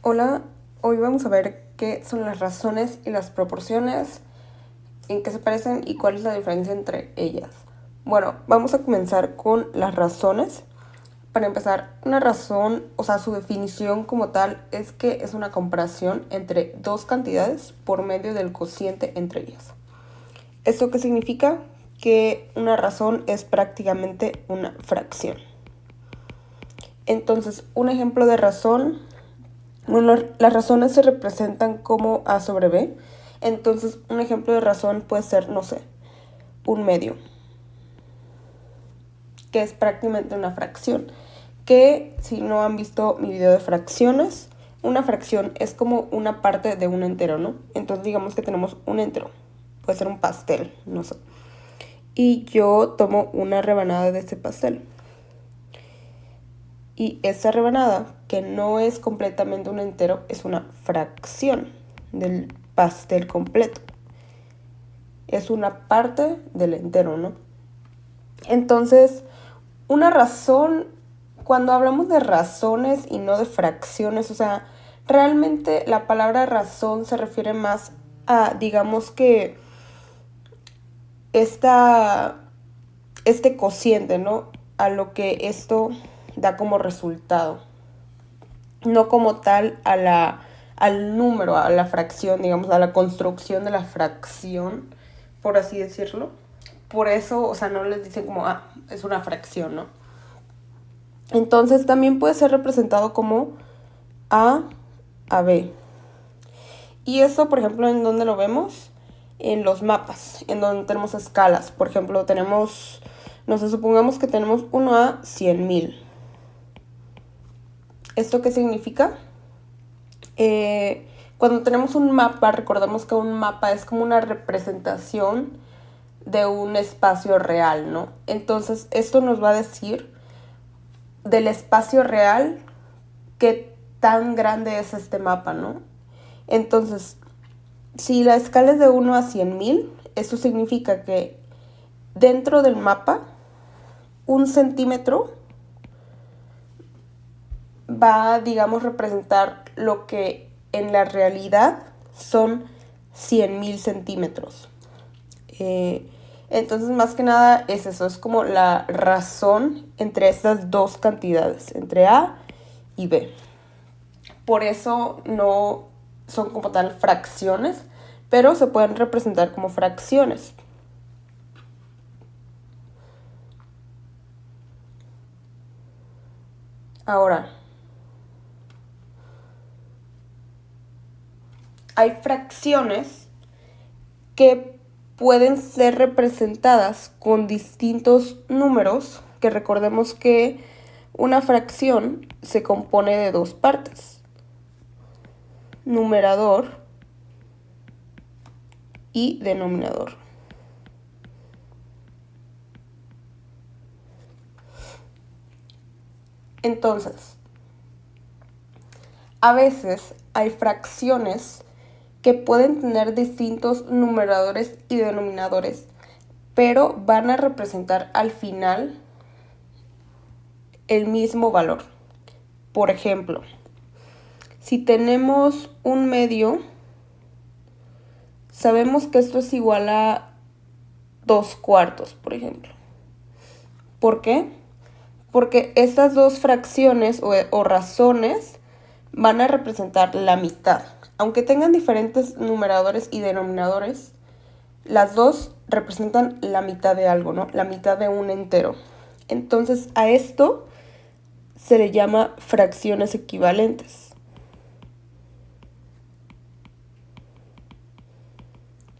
Hola, hoy vamos a ver qué son las razones y las proporciones, en qué se parecen y cuál es la diferencia entre ellas. Bueno, vamos a comenzar con las razones. Para empezar, una razón, o sea, su definición como tal es que es una comparación entre dos cantidades por medio del cociente entre ellas. ¿Esto qué significa? Que una razón es prácticamente una fracción. Entonces, un ejemplo de razón. Bueno, las razones se representan como A sobre B. Entonces, un ejemplo de razón puede ser, no sé, un medio, que es prácticamente una fracción. Que si no han visto mi video de fracciones, una fracción es como una parte de un entero, ¿no? Entonces, digamos que tenemos un entero. Puede ser un pastel, no sé. Y yo tomo una rebanada de ese pastel. Y esa rebanada, que no es completamente un entero, es una fracción del pastel completo. Es una parte del entero, ¿no? Entonces, una razón, cuando hablamos de razones y no de fracciones, o sea, realmente la palabra razón se refiere más a, digamos que, este cociente, ¿no? A lo que esto da como resultado. No como tal al número, a la fracción, digamos, a la construcción de la fracción, por así decirlo. Por eso, o sea, no les dicen como, es una fracción, ¿no? Entonces también puede ser representado como A B. Y eso, por ejemplo, ¿en dónde lo vemos? En los mapas, en donde tenemos escalas. Por ejemplo, tenemos, no sé, supongamos que tenemos 1 a 100,000. ¿Esto qué significa? Cuando tenemos un mapa, recordemos que un mapa es como una representación de un espacio real, ¿no? Entonces, esto nos va a decir del espacio real qué tan grande es este mapa, ¿no? Entonces, si la escala es de 1 a 100,000, eso significa que dentro del mapa, 1 centímetro va, digamos, representar lo que en la realidad son 100,000 centímetros. Entonces, más que nada es eso, es como la razón entre estas dos cantidades, entre A y B. Por eso no son como tal fracciones, pero se pueden representar como fracciones. Ahora, hay fracciones que pueden ser representadas con distintos números, que recordemos que una fracción se compone de dos partes, numerador y denominador. Entonces, a veces hay fracciones que pueden tener distintos numeradores y denominadores, pero van a representar al final el mismo valor. Por ejemplo, si tenemos un medio, sabemos que esto es igual a 2/4, por ejemplo. ¿Por qué? Porque estas dos fracciones o razones van a representar la mitad. Aunque tengan diferentes numeradores y denominadores, las dos representan la mitad de algo, ¿no? La mitad de un entero. Entonces, a esto se le llama fracciones equivalentes.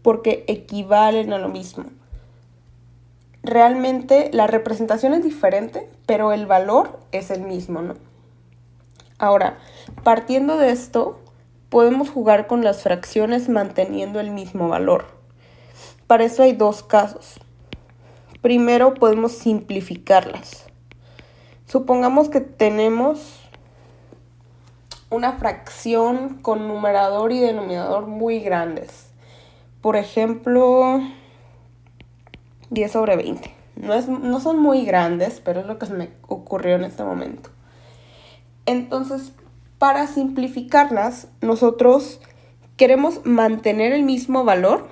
Porque equivalen a lo mismo. Realmente la representación es diferente, pero el valor es el mismo, ¿no? Ahora, partiendo de esto, podemos jugar con las fracciones manteniendo el mismo valor. Para eso hay dos casos. Primero, podemos simplificarlas. Supongamos que tenemos una fracción con numerador y denominador muy grandes. Por ejemplo, 10 sobre 20. No son muy grandes, pero es lo que se me ocurrió en este momento. Entonces, para simplificarlas, nosotros queremos mantener el mismo valor,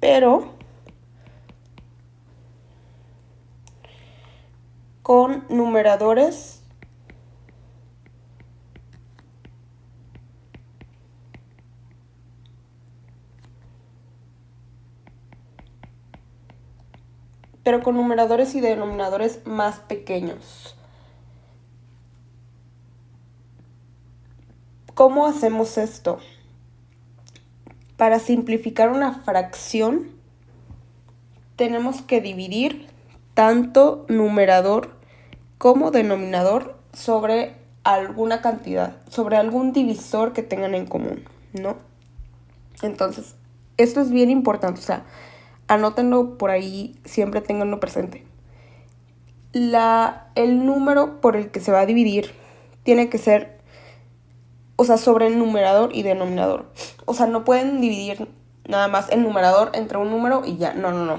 pero con numeradores y denominadores más pequeños. ¿Cómo hacemos esto? Para simplificar una fracción, tenemos que dividir tanto numerador como denominador sobre alguna cantidad, sobre algún divisor que tengan en común, ¿no? Entonces, esto es bien importante, o sea, anótenlo por ahí, siempre tenganlo presente. El número por el que se va a dividir tiene que ser, o sea, sobre el numerador y denominador. O sea, no pueden dividir nada más el numerador entre un número y ya. No.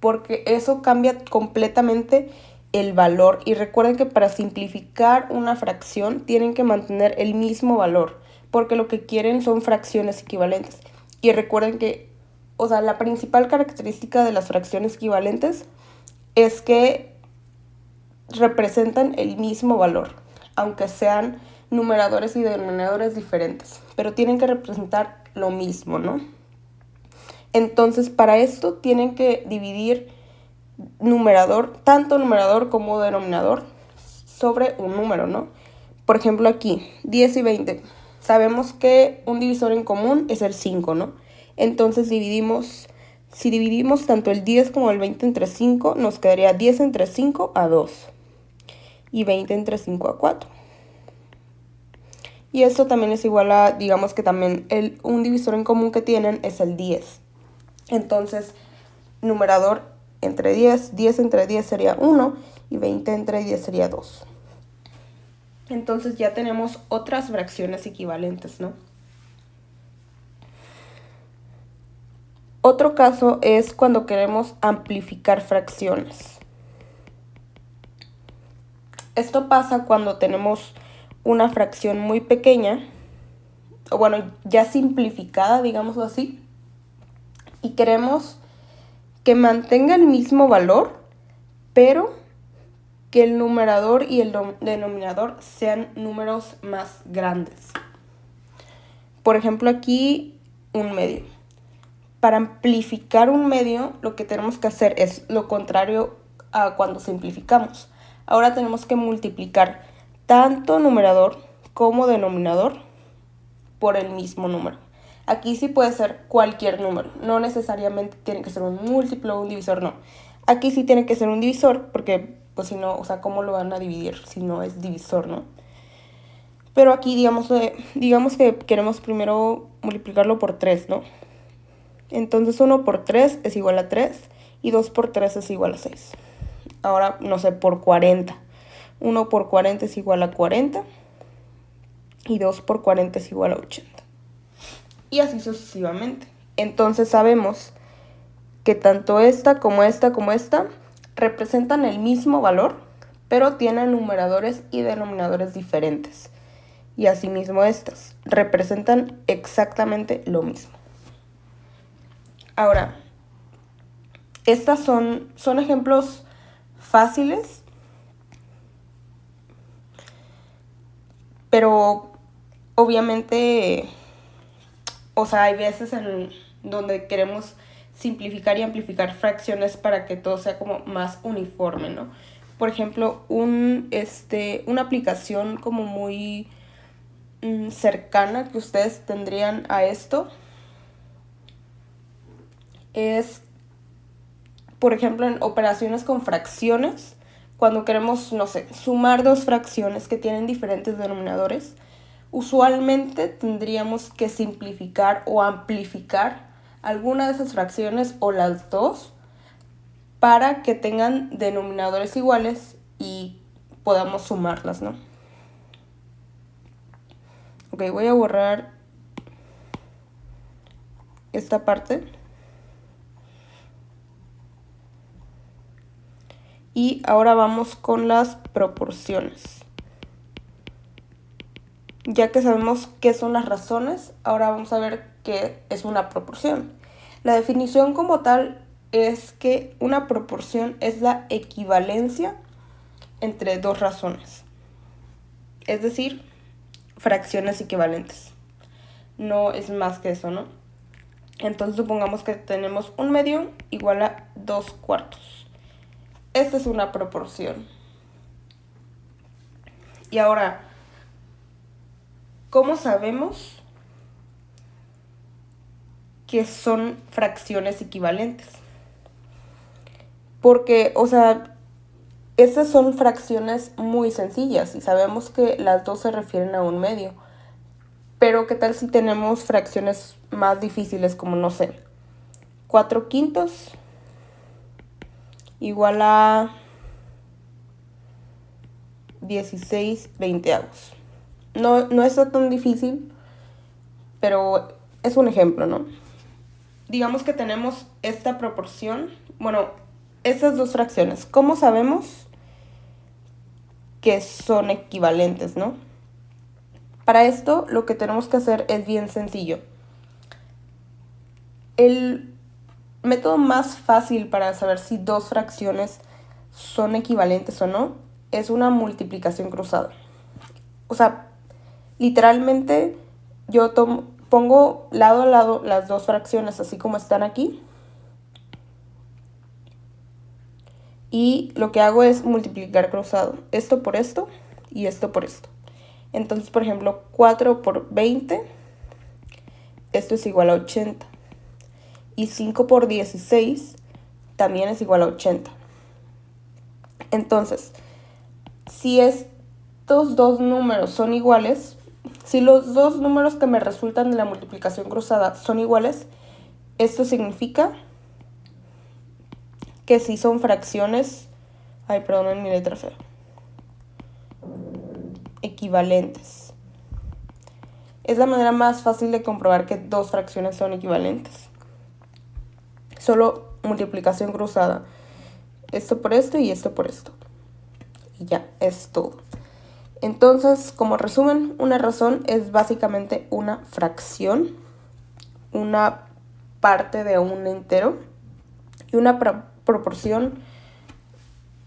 Porque eso cambia completamente el valor. Y recuerden que para simplificar una fracción tienen que mantener el mismo valor. Porque lo que quieren son fracciones equivalentes. Y recuerden que, o sea, la principal característica de las fracciones equivalentes es que representan el mismo valor, aunque sean numeradores y denominadores diferentes, pero tienen que representar lo mismo, ¿no? Entonces, para esto tienen que dividir tanto numerador como denominador, sobre un número, ¿no? Por ejemplo, aquí, 10 y 20. Sabemos que un divisor en común es el 5, ¿no? Entonces si dividimos tanto el 10 como el 20 entre 5, nos quedaría 10 entre 5 a 2 y 20 entre 5 a 4. Y esto también es igual a, digamos que también un divisor en común que tienen es el 10. Entonces, numerador entre 10, 10 entre 10 sería 1 y 20 entre 10 sería 2. Entonces ya tenemos otras fracciones equivalentes, ¿no? Otro caso es cuando queremos amplificar fracciones. Esto pasa cuando tenemos una fracción muy pequeña, o bueno, ya simplificada, digámoslo así, y queremos que mantenga el mismo valor, pero que el numerador y el denominador sean números más grandes. Por ejemplo, aquí un medio. Para amplificar un medio, lo que tenemos que hacer es lo contrario a cuando simplificamos. Ahora tenemos que multiplicar tanto numerador como denominador por el mismo número. Aquí sí puede ser cualquier número, no necesariamente tiene que ser un múltiplo o un divisor, no. Aquí sí tiene que ser un divisor, porque pues si no, o sea, ¿cómo lo van a dividir si no es divisor, no? Pero aquí digamos que queremos primero multiplicarlo por 3, ¿no? Entonces 1 por 3 es igual a 3 y 2 por 3 es igual a 6. Ahora, no sé, por 40. 1 por 40 es igual a 40 y 2 por 40 es igual a 80. Y así sucesivamente. Entonces sabemos que tanto esta como esta como esta representan el mismo valor, pero tienen numeradores y denominadores diferentes. Y asimismo estas representan exactamente lo mismo. Ahora, estas son ejemplos fáciles, pero obviamente, o sea, hay veces en donde queremos simplificar y amplificar fracciones para que todo sea como más uniforme, ¿no? Por ejemplo, una aplicación como muy cercana que ustedes tendrían a esto es, por ejemplo, en operaciones con fracciones, cuando queremos, no sé, sumar dos fracciones que tienen diferentes denominadores, usualmente tendríamos que simplificar o amplificar alguna de esas fracciones o las dos para que tengan denominadores iguales y podamos sumarlas, ¿no? Ok, voy a borrar esta parte. Y ahora vamos con las proporciones. Ya que sabemos qué son las razones, ahora vamos a ver qué es una proporción. La definición como tal es que una proporción es la equivalencia entre dos razones. Es decir, fracciones equivalentes. No es más que eso, ¿no? Entonces supongamos que tenemos 1/2 igual a 2/4. Esta es una proporción. Y ahora, ¿cómo sabemos que son fracciones equivalentes? Porque, o sea, estas son fracciones muy sencillas y sabemos que las dos se refieren a 1/2. Pero ¿qué tal si tenemos fracciones más difíciles como, no sé, 4/5 igual a 16/20? No está tan difícil, pero es un ejemplo, ¿no? Digamos que tenemos esta proporción, bueno, estas dos fracciones. ¿Cómo sabemos que son equivalentes, no? Para esto lo que tenemos que hacer es bien sencillo. El método más fácil para saber si dos fracciones son equivalentes o no es una multiplicación cruzada. O sea, literalmente yo pongo lado a lado las dos fracciones así como están aquí. Y lo que hago es multiplicar cruzado. Esto por esto y esto por esto. Entonces, por ejemplo, 4 por 20, esto es igual a 80. Y 5 por 16 también es igual a 80. Entonces, si estos dos números son iguales, si los dos números que me resultan de la multiplicación cruzada son iguales, esto significa que si son fracciones, perdonen mi letra fea, equivalentes. Es la manera más fácil de comprobar que dos fracciones son equivalentes. Solo multiplicación cruzada. Esto por esto y esto por esto. Y ya, es todo. Entonces, como resumen, una razón es básicamente una fracción, una parte de un entero, y una proporción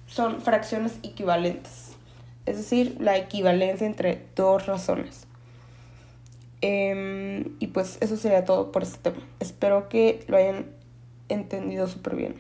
son fracciones equivalentes. Es decir, la equivalencia entre dos razones. Y pues eso sería todo por este tema. Espero que lo hayan entendido súper bien.